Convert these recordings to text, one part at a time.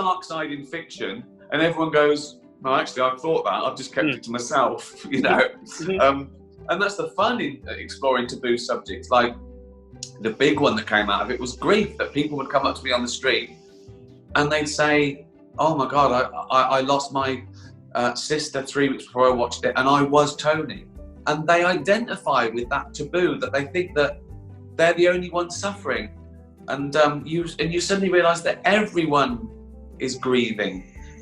dark side in fiction, and everyone goes, no, actually, I've thought that. I've just kept it to myself, you know. And that's the fun in exploring taboo subjects. Like, the big one that came out of it was grief, that people would come up to me on the street and they'd say, oh my God, I lost my sister 3 weeks before I watched it, and I was Tony. And they identify with that taboo, that they think that they're the only ones suffering. And you suddenly realise that everyone is grieving.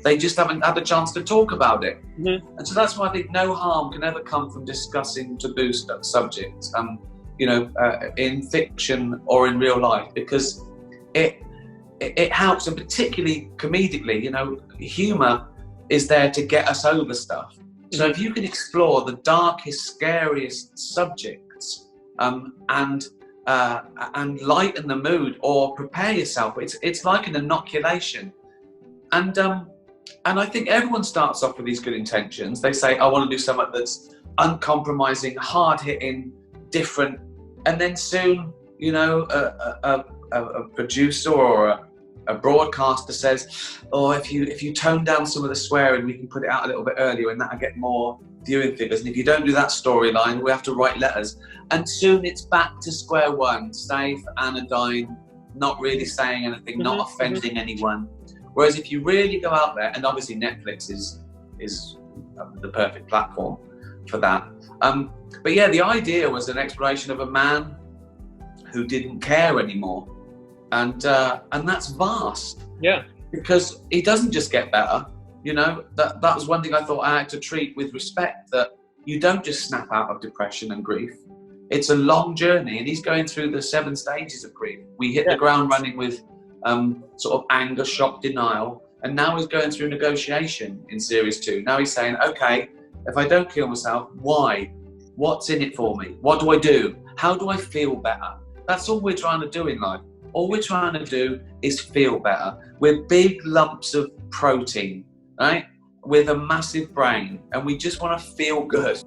They just haven't had a chance to talk about it. And so that's why I think no harm can ever come from discussing taboo subjects, you know, in fiction or in real life, because it helps, and particularly comedically, you know, humour is there to get us over stuff. So if you can explore the darkest, scariest subjects and lighten the mood or prepare yourself, it's like an inoculation. And I think everyone starts off with these good intentions. They say, I want to do something that's uncompromising, hard-hitting, different. And then soon, you know, a producer or a broadcaster says, oh, if you tone down some of the swearing, we can put it out a little bit earlier, and that'll get more viewing figures. And if you don't do that storyline, we have to write letters. And soon it's back to square one, safe, anodyne, not really saying anything, not offending anyone. Whereas if you really go out there, and obviously Netflix is the perfect platform for that. But yeah, the idea was an exploration of a man who didn't care anymore. And that's vast. Yeah. Because he doesn't just get better. You know, that was one thing I thought I had to treat with respect, that you don't just snap out of depression and grief. It's a long journey, and he's going through the 7 stages of grief. We hit the ground running with sort of anger, shock, denial, and now he's going through negotiation in series 2. Now he's saying, okay, if I don't kill myself, why? What's in it for me? What do I do? How do I feel better? That's all we're trying to do in life. All we're trying to do is feel better. We're big lumps of protein, right? With a massive brain, and we just want to feel good.